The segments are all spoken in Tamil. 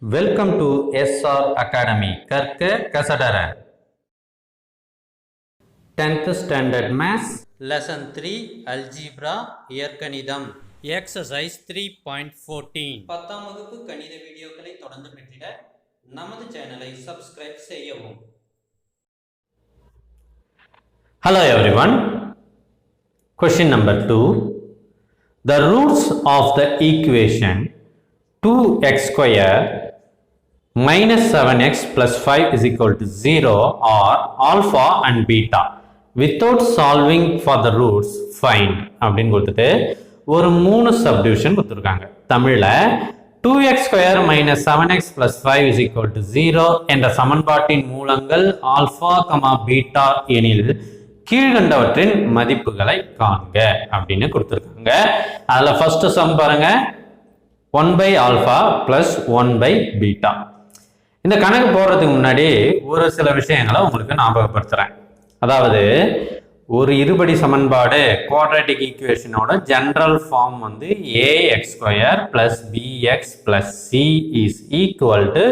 Welcome to SR academy. கற்க கசடர 10th standard maths lesson 3 algebra இயற்கணிதம் எக்ஸசைஸ் 3.14 10ஆம் வகுப்பு கணித வீடியோக்களை தொடர்ந்து பெற்றிட நமது சேனலை சப்ஸ்கிரைப் செய்யவும். Hello everyone. Question number 2. The roots of the equation 2x square minus 7x plus 5 is equal to 0 are alpha and beta. Without solving for the roots, find அப்படின்னு கொடுத்துட்டு ஒரு 3 சப்டிவிஷன் கொடுத்துருக்காங்க. தமிழில் 2x square minus 7x plus 5 is equal to 0 என்ற சமன்பாட்டின் மூலங்கள் ஆல்பா கமா பீட்டா எனில் கீழ்கண்டவற்றின் மதிப்புகளை காண்க அப்படின்னு கொடுத்துருக்காங்க. அதில் ஃபர்ஸ்ட் சம் பாருங்க, 1 by alpha plus 1 by beta. இந்த கணக்கு போடுறதுக்கு முன்னாடி ஒரு சில விஷயங்களை உங்களுக்கு ஞாபகப்படுத்துறேன். அதாவது ஒரு இருபடி சமன்பாடு குவாட்ராட்டிக் ஈக்குவேஷனோட ஜெனரல் ஃபார்ம் வந்து ax square plus bx plus c is equal to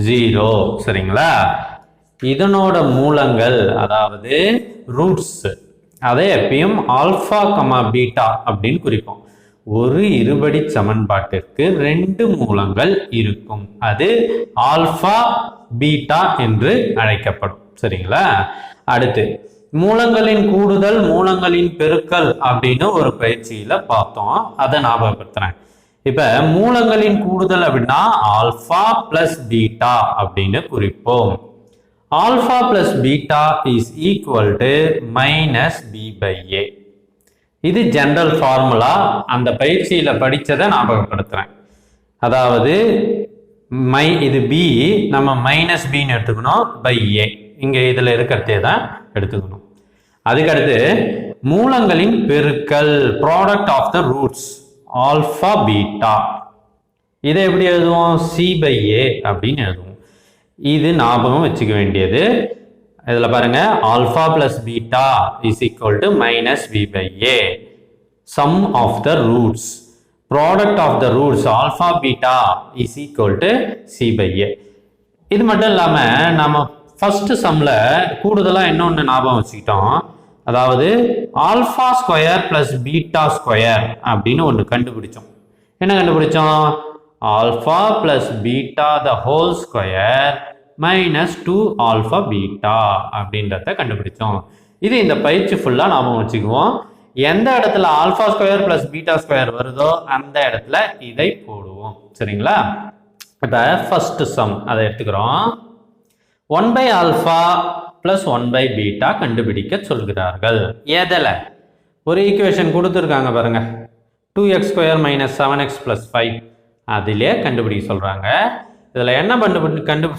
0. சரிங்களா? இதனோட மூலங்கள் அதாவது ரூட்ஸ் அதை எப்பயும் ஆல்பா கமா பீட்டா அப்படின்னு குறிப்போம். ஒரு இருபடி சமன்பாட்டிற்கு 2 மூலங்கள் இருக்கும். அது ஆல்பா பீட்டா என்று அழைக்கப்படும். சரிங்களா? அடுத்து மூலங்களின் கூடுதல் மூலங்களின் பெருக்கல் அப்படின்னு ஒரு பயிற்சியில பார்த்தோம். அதை ஞாபகப்படுத்துறேன். இப்ப மூலங்களின் கூடுதல் அப்படின்னா ஆல்பா பிளஸ் பீட்டா அப்படின்னு குறிப்போம். Alpha plus beta is equal to minus B by a. இது ஜெனரல் ஃபார்முலா. அந்த பயிற்சியில படிச்சதை ஞாபகப்படுத்துறேன். அதாவது இது பி, நம்ம மைனஸ் பின்னு எடுத்துக்கணும், பை ஏ இங்க இதுல இருக்கிறதே தான் எடுத்துக்கணும். அதுக்கடுத்து மூலங்களின் பெருக்கல் product of the roots alpha beta. இதை எப்படி எழுதுவோம்? சி பை ஏ அப்படின்னு எழுதுவோம். இது ஞாபகம் வச்சுக்க வேண்டியது. இதுல பாருங்க, alpha plus beta is equal to minus B by a. Sum of the roots product of the roots alpha beta is equal to c by a. இது மட்டும் இல்லாம நம்ம ஃபர்ஸ்ட் சம்ல கூடுதலா இன்னொன்று ஞாபகம் வச்சுக்கிட்டோம். அதாவது alpha square plus beta square அப்படின்னு ஒன்று கண்டுபிடிச்சோம். என்ன கண்டுபிடிச்சோம்? Alpha plus beta the whole square minus 2 alpha beta அப்படின்றத கண்டுபிடிச்சோம். இது இந்த பயிற்சி ஃபுல்லா நாம வச்சுக்குவோம். எந்த இடத்துல alpha square plus beta square வருதோ அந்த இடத்துல இதை போடுவோம். சரிங்களா? இப்ப ஃபர்ஸ்ட் சம் அதை எடுத்துக்கிறோம். 1 by alpha plus 1 by beta கண்டுபிடிக்க சொல்கிறார்கள். எதில்? ஒரு ஈக்குவேஷன் கொடுத்துருக்காங்க பாருங்க, 2x square minus 7x plus 5. அதிலே கண்டுபிடிக்க சொல்றாங்க. இதுல என்ன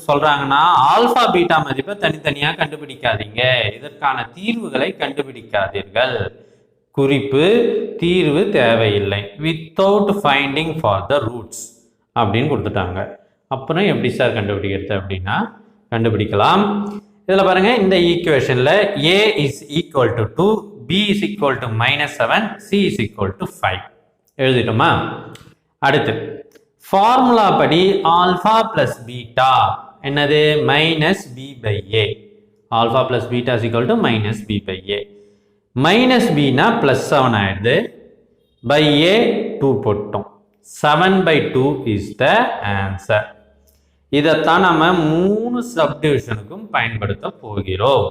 சொல்றாங்கன்னா ஆல்பா பீட்டா மதிப்பை தனித்தனியா கண்டுபிடிக்காதீங்க, இதற்கான தீர்வுகளை கண்டுபிடிக்காதீர்கள். குறிப்பு, தீர்வு தேவையில்லை, without finding for the roots அப்படின்னு கொடுத்துட்டாங்க. அப்புறம் எப்படி சார் கண்டுபிடிக்கிறது அப்படின்னா கண்டுபிடிக்கலாம். இதுல பாருங்க, இந்த ஈக்குவேஷன்ல a is equal to 2, b is equal to -7, c is equal to 5 எழுதிட்டோமா? அடுத்து ஃபார்முலா படி ஆல்பா பிளஸ் பீட்டா என்னது? Minus B by A. Alpha plus beta is equal to minus B by A. Minus பினா பிளஸ் 7 ஆயிடுது, பை ஏ 2 போட்டோம். 7 by 2 இஸ் த ஆன்சர். இதைத்தான் நம்ம 3 சப்டிவிஷனுக்கும் பயன்படுத்த போகிறோம்.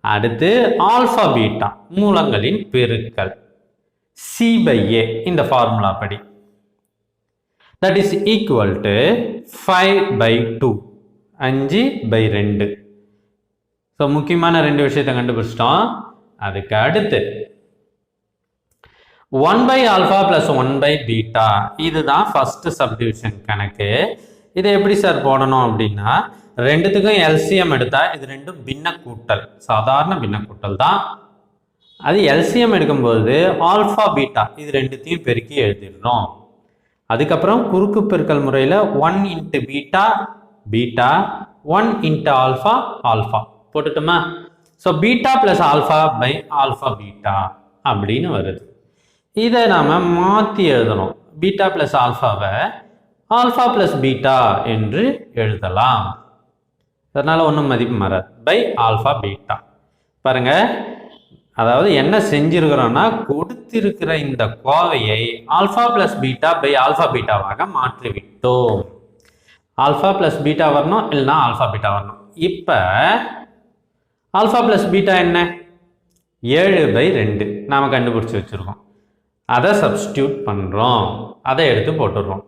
அடுத்து ஆல்பா பீட்டா மூலங்களின் பெருக்கல் சி பை ஏ இந்த ஃபார்முலா படி, that is equal to 5 by 2, 5 by 2. So முக்கியமான 2 விஷயத்தை கண்டுபிடிச்சிட்டோம். அதுக்கு அடுத்து 1 by alpha plus 1 by beta, இதுதான் ஃபர்ஸ்ட் சப்டிவிஷன் கணக்கு. இதை எப்படி சார் போடணும் அப்படின்னா, ரெண்டுத்துக்கும் எல்சிஎம் எடுத்தா இது ரெண்டும் பின்ன கூட்டல், சாதாரண பின்ன கூட்டல் தான். அது எல்சிஎம் எடுக்கும்போது ஆல்பா பீட்டா இது ரெண்டுத்தையும் பெருக்கி எழுதிடுறோம். அதுக்கப்புறம் குறுக்கு பெருக்கல் முறையில் 1 into beta beta, 1 into alpha alpha போட்டுட்டோமா? So beta plus alpha by alpha beta அப்படின்னு வருது. இதை நாம் மாற்றி எழுதணும். பீட்டா பிளஸ் ஆல்ஃபாவை ஆல்ஃபா ப்ளஸ் பீட்டா என்று எழுதலாம். அதனால் ஒன்றும் மதிப்பு மாறாது. By alpha beta. பாருங்க, அதாவது என்ன செஞ்சிருக்கிறோம்னா கொடுத்திருக்கிற இந்த கோவையை alpha plus beta by alpha பீட்டாவாக மாற்றிவிட்டோம். ஆல்ஃபா ப்ளஸ் பீட்டா வரணும், இல்லைன்னா ஆல்ஃபா பீட்டா வரணும். இப்போ ஆல்ஃபா ப்ளஸ் பீட்டா என்ன? 7/2 நாம் கண்டுபிடிச்சி வச்சுருக்கோம். அதை சப்ஸ்டியூட் பண்ணுறோம், அதை எடுத்து போட்டுடுறோம்.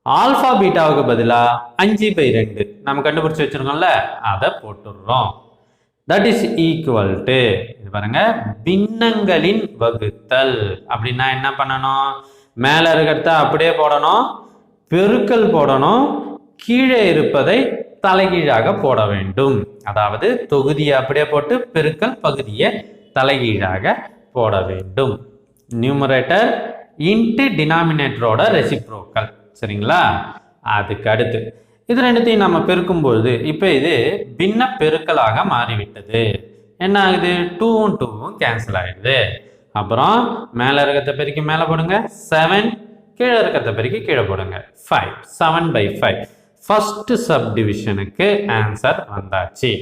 ஆல்ஃபா பீட்டாவுக்கு பதிலாக 5/2 நம்ம கண்டுபிடிச்சி வச்சுருக்கோம்ல, அதை போட்டுடுறோம். தட் இஸ் ஈக்குவல் டு, இது பாருங்க, பின்னங்களின் வகுத்தல். அப்படின்னா என்ன பண்ணணும்? மேலே இருக்கிறத அப்படியே போடணும், பெருக்கல் போடணும், கீழே இருப்பதை தலைகீழாக போட வேண்டும். அதாவது தொகுதியை அப்படியே போட்டு பெருக்கல் பகுதியை தலைகீழாக போட வேண்டும். நியூமரேட்டர் இன்ட்டு டினாமினேட்டரோட ரெசிப்ரோக்கல். சரிங்களா? அதுக்கு அடுத்து இது ரெண்டுத்தையும் நம்ம பெருக்கும்போது இப்போ இது பின்ன பெருக்கலாக மாறிவிட்டது. என்ன ஆகுது? 2ம் 2ம் கேன்சல் ஆகிடுது. அப்புறம் மேலே இருக்கிறத பெருக்கி மேலே போடுங்க 7, கீழே இருக்கிறத பெருக்கி கீழே போடுங்க 5. 7/5 ஃபர்ஸ்ட் சப்டிவிஷனுக்கு ஆன்சர் வந்தாச்சு.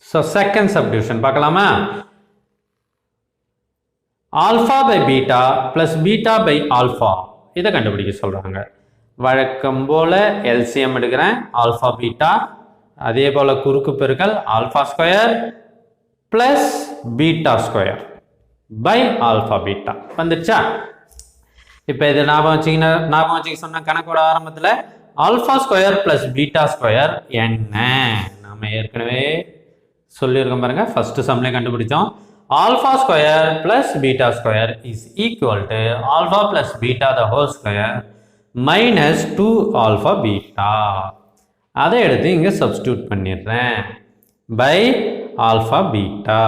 ஸோ செகண்ட் சப்டிவிஷன் பார்க்கலாமா? Alpha by beta plus beta by alpha, இதை கண்டுபிடிக்க சொல்கிறாங்க. வழக்கம் போல் எல்சிஎம் எடுக்கிறேன், ஆல்ஃபா பீட்டா, அதே போல் குறுக்கு பெருக்கல் alpha square plus beta square by alpha beta வந்துடுச்சா? இப்போ இது ஞாபகம் வச்சுக்க சொன்ன கணக்கோட ஆரம்பத்தில் alpha square plus beta square என்ன நம்ம ஏற்கனவே சொல்லியிருக்கோம் பாருங்க. ஃபர்ஸ்ட் சம்லே கண்டுபிடிச்சோம். Alpha square plus beta square is equal to alpha plus beta the whole square minus 2 alpha beta. அதை எடுத்து இங்கே சப்ஸ்டியூட் பண்ணிடுறேன். பை ஆல்ஃபா பீட்டா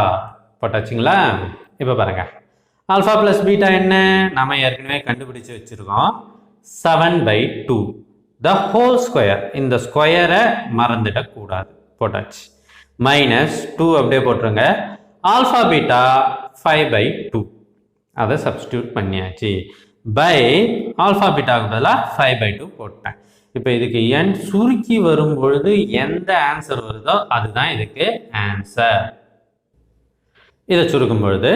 போட்டாச்சுங்களா? இப்போ பாருங்க, ஆல்ஃபா ப்ளஸ் பீட்டா என்ன நம்ம ஏற்கனவே கண்டுபிடிச்சு வச்சுருக்கோம். 7/2 த ஹோல் ஸ்கொயர். இந்த ஸ்கொயரை மறந்துடக்கூடாது, போட்டாச்சு. மைனஸ் 2 அப்படியே போட்டுருங்க. ஆல்ஃபா பீட்டா 5/2 அதை சப்ஸ்டியூட் பண்ணியாச்சு. பை ஆல்ஃபா பீட்டாவுக்கு பதிலாக 5/2 போட்டேன். இப்போ இதுக்கு என் சுருக்கி வரும் பொழுது எந்த ஆன்சர் வருதோ அதுதான் இதுக்கு ஆன்சர். இதை சுருக்கும் பொழுது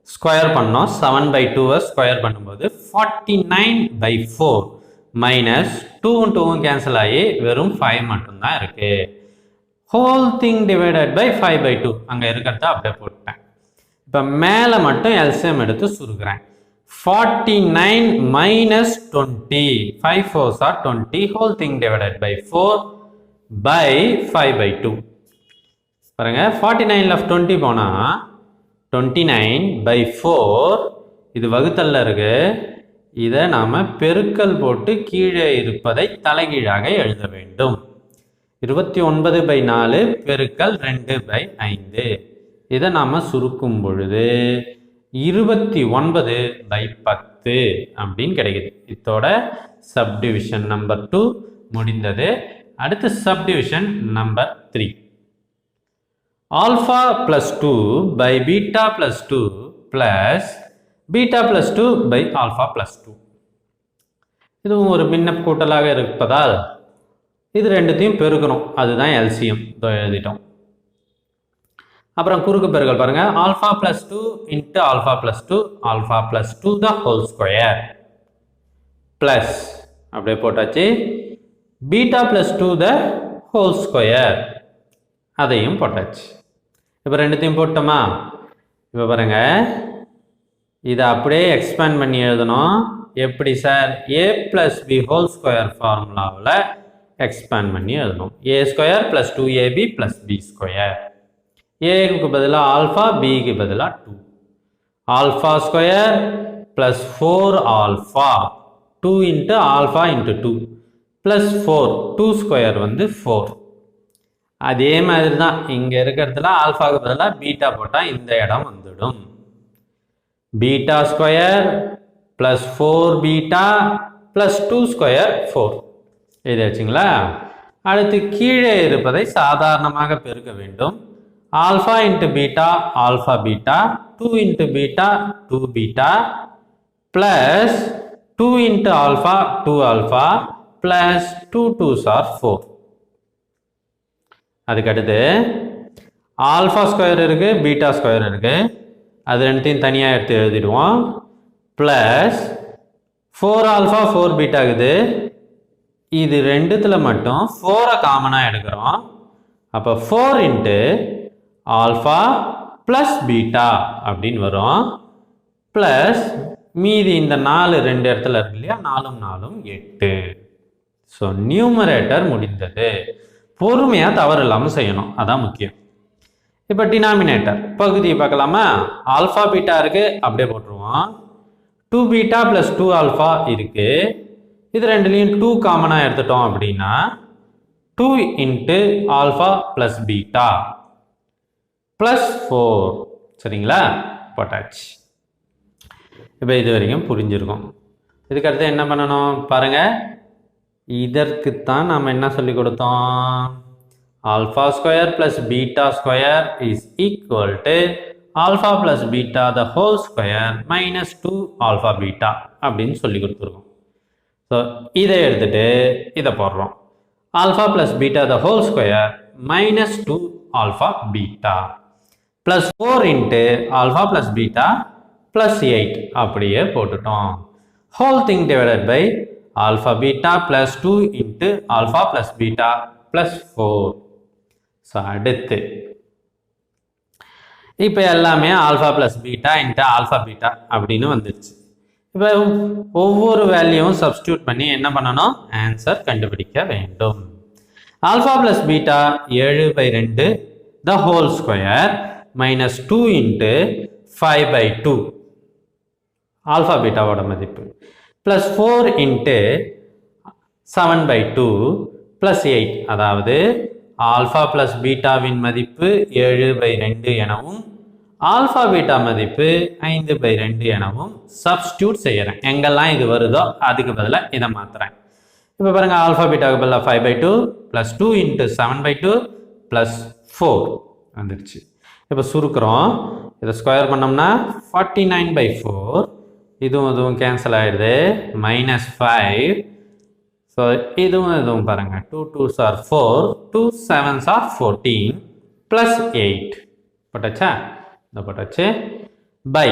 ஸ்கொயர் பண்ணோம். 7/2 ஸ்கொயர் பண்ணும்போது 49/4 மைனஸ் 2ம் 2ம் கேன்சல் ஆகி வெறும் 5 மட்டும்தான் இருக்கு. ஹோல் திங் டிவைடட் பை 5/2 அங்கே இருக்கிறத அப்படியே போட்டேன். இப்போ மேலே மட்டும் எல்சிஎம் எடுத்து சுருக்கிறேன். 49 minus 20, 5 4s are 20, whole thing divided by 4 by 5/2. பாருங்க, 49 left 20 போனா 29/4, இது வகுத்தல்ல இருக்கு. இதை நாம பெருக்கல் போட்டு கீழே இருப்பதை தலைகீழாக எழுத வேண்டும். 29/4 பெருக்கல் 2/5. இதை நாம சுருக்கும் பொழுது 29/10 அப்படின்னு கிடைக்குது. இதோட சப்டிவிஷன் நம்பர் 2 முடிந்தது. அடுத்து subdivision number 3. Alpha plus 2 by beta plus 2 plus beta plus 2 by alpha plus 2. இதுவும் ஒரு பின்ன கூட்டலாக இருப்பதால் இது ரெண்டுத்தையும் பெருக்கணும். அதுதான் எல்சிஎம். எழுதிட்டோம். அப்புறம் குறுக்கு பெருக்கல் பாருங்க. Alpha plus 2 into alpha plus 2, alpha plus 2 த ஹோல் ஸ்கொயர் ப்ளஸ் அப்படியே போட்டாச்சு. பீட்டா ப்ளஸ் 2 த ஹோல் ஸ்கொயர் அதையும் போட்டாச்சு. இப்போ ரெண்டுத்தையும் போட்டோமா? இப்போ பாருங்க, இதை அப்படியே எக்ஸ்பேண்ட் பண்ணி எழுதணும். எப்படி sir? A plus b whole square ஃபார்முலாவில் எக்ஸ்பேண்ட் பண்ணி எழுதணும். A square plus 2ab plus b square. ஏக்கு பதிலாக ஆல்ஃபா, பிக்கு பதிலாக 2. Alpha square plus 4 alpha, 2 into alpha into 2 plus 4, 2 square வந்து 4. அதே மாதிரி தான் இங்கே இருக்கிறதுல ஆல்ஃபாவுக்கு பதிலாக பீட்டா போட்டால் இந்த இடம் வந்துடும். Beta square plus 4 beta plus 2 square 4 எழுதியாச்சுங்களா? அடுத்து கீழே இருப்பதை சாதாரணமாக பெருக்க வேண்டும். Alpha into beta alpha beta, 2 into beta 2 beta plus 2 into alpha 2 alpha plus 2 2s are 4. அதுக்கடுத்து ஆல்ஃபா ஸ்கொயர் இருக்கு பீட்டா ஸ்கொயர் இருக்கு, அது ரெண்டுத்தையும் தனியாக எடுத்து எழுதிடுவோம். ப்ளஸ் 4 ஆல்ஃபா 4 பீட்டா இருக்குது, இது ரெண்டுத்துல மட்டும் 4 காமனாக எடுக்கிறோம். அப்போ 4 இன்ட்டு ஆல்ஃபா ப்ளஸ் பீட்டா அப்படின்னு வரும். ப்ளஸ் மீதி இந்த 4 ரெண்டு இடத்துல இருக்கு இல்லையா, 4 4 8. ஸோ நியூமரேட்டர் முடிந்தது. பொறுமையாக தவறு இல்லாமல் செய்யணும், அதான் முக்கியம். இப்போ டினாமினேட்டர் பகுதியை பார்க்கலாமா? ஆல்ஃபா பீட்டா இருக்கு, அப்படியே போட்டுருவோம். 2 பீட்டா ப்ளஸ் 2 ஆல்ஃபா இருக்கு, இது ரெண்டுலேயும் 2 காமனாக எடுத்துட்டோம் அப்படின்னா 2 into alpha plus beta plus 4. சரிங்களா? போட்டாச்சு. இப்போ இது வரைக்கும் புரிஞ்சிருக்கும். இதுக்கடுத்து என்ன பண்ணணும் பாருங்க. இதற்குத்தான் நாம் என்ன சொல்லி கொடுத்தோம்? Alpha square plus beta square is equal to alpha plus beta the whole square minus 2 alpha beta அப்படின்னு சொல்லி கொடுத்துருக்கோம். ஸோ இதை எடுத்துட்டு இதை போடுறோம். Alpha plus beta the whole square minus 2 alpha beta plus 4 into alpha plus beta plus 8 அப்படியே போட்டுட்டோம். Whole thing divided by alpha beta plus 2 into alpha plus beta plus 4. So அடுத்து இப்போ எல்லாமே alpha plus beta into alpha beta அப்படின்னு வந்துடுச்சு. இப்போ ஒவ்வொரு வேல்யூவும் சப்ஸ்டியூட் பண்ணி என்ன பண்ணணும்? ஆன்சர் கண்டுபிடிக்க வேண்டும். Alpha plus beta 7/2 the whole square minus 2 into 5/2 alpha பீட்டாவோட மதிப்பு ப்ளஸ் 4 இன்ட்டு 7/2 ப்ளஸ் 8. அதாவது ஆல்ஃபா ப்ளஸ் பீட்டாவின் மதிப்பு 7/2 எனவும் ஆல்ஃபா பீட்டா மதிப்பு 5/2 எனவும் சப்ஸ்டியூட் செய்யறேன். எங்கெல்லாம் இது வருதோ அதுக்கு பதிலாக இதை மாத்துறேன். இப்போ பாருங்க, ஆல்ஃபா பீட்டாவுக்கு பதிலாக 5/2 ப்ளஸ் 2 இன்ட்டு 7/2 ப்ளஸ் 4 வந்துடுச்சு. இப்போ சுருக்கிறோம். இதை ஸ்கொயர் பண்ணோம்னா 49/4, இதுவும் கேன்சல் ஆகிடுது, மைனஸ் 5. ஸோ இதுவும் பாருங்க, 2 2s are 4, 2 7s are 14 plus 8 போட்டாச்சா? இந்த போட்டாச்சு. பை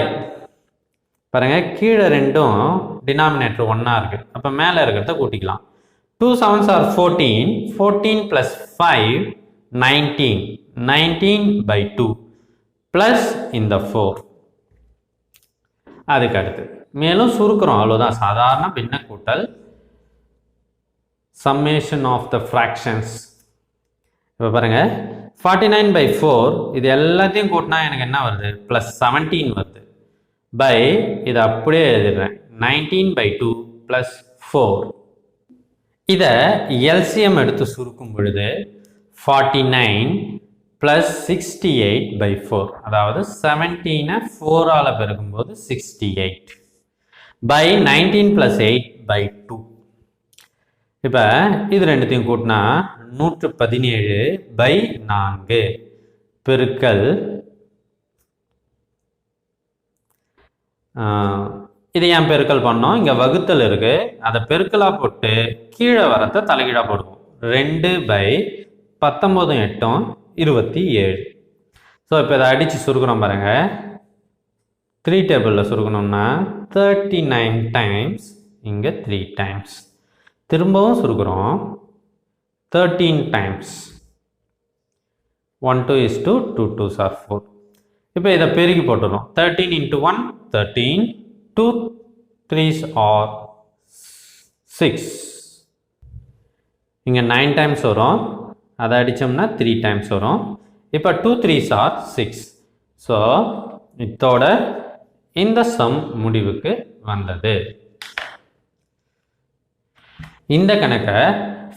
பாருங்க, கீழே ரெண்டும் டினாமினேட்டர் ஒன்றா இருக்கு, அப்போ மேலே இருக்கிறத கூட்டிக்கலாம். 2 7s are 14, 14 ப்ளஸ் 5 19, 19/2 ப்ளஸ் இந்த 4. அதுக்கு அடுத்து மேலும் சுருக்கிறோம், அவ்வளோதான். சாதாரண பின்ன கூட்டல், சம்மேஷன் ஆஃப் த ஃப்ராக்ஷன்ஸ். இப்போ பாருங்க, 49/4 இது எல்லாத்தையும் கூட்டினா எனக்கு என்ன வருது? ப்ளஸ் 17 வருது. பை இதை அப்படியே எழுதிடுறேன், 19/2 ப்ளஸ் 4. இதை எல்சிஎம் எடுத்து சுருக்கும் பொழுது 49 ப்ளஸ் 68/4, அதாவது 17 4ஆல் பெருக்கும்போது 68 பை 19 ப்ளஸ் 8/2. இப்போ இது ரெண்டுத்தையும் கூட்டினா 117/4 பெருக்கல் இதை ஏன் பெருக்கல் பண்ணோம்? இங்கே வகுத்தல் இருக்கு, அதை பெருக்கலாக போட்டு கீழே வரத்தை தலைகீழாக போடுவோம். 2/19 8 27. ஸோ இப்போ இதை அடித்து சுருக்கணும் பாருங்க. 3 டேபிளில் சுருக்கணும்னா 39 டைம்ஸ், இங்கே 3 டைம்ஸ். திரும்பவும் சுருக்கிறோம், 13 டைம்ஸ். 1 2 is 2, 2 2s are 4. இப்போ இதை பெருக்கி போட்டுடும். 13 into 1 13, 2 3s are 6. இங்கே 9 டைம்ஸ் வரும், அதை அடித்தோம்னா 3 டைம்ஸ் வரும். இப்போ 2 3s are 6. ஸோ இதோட இந்த சம் முடிவுக்கு வந்தது. இந்த கணக்கை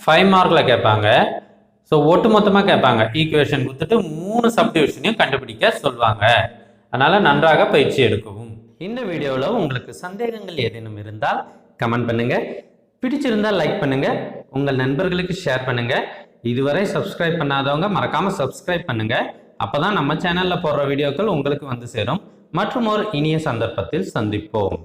5 மார்க்கில் கேட்பாங்க. ஸோ ஒட்டு மொத்தமாக கேட்பாங்க. ஈக்குவேஷன் கொடுத்துட்டு 3 சப்டிவிஷனையும் கண்டுபிடிக்க சொல்லுவாங்க. அதனால் நன்றாக பயிற்சி எடுக்கவும். இந்த வீடியோவில் உங்களுக்கு சந்தேகங்கள் ஏதேனும் இருந்தால் கமெண்ட் பண்ணுங்க. பிடிச்சிருந்தால் லைக் பண்ணுங்க, உங்கள் நண்பர்களுக்கு ஷேர் பண்ணுங்க. இதுவரை சப்ஸ்கிரைப் பண்ணாதவங்க மறக்காம சப்ஸ்கிரைப் பண்ணுங்க. அப்பதான் நம்ம சேனல்ல போடுற வீடியோக்கள் உங்களுக்கு வந்து சேரும். மற்றும் ஒரு இனிய சந்தர்ப்பத்தில் சந்திப்போம்.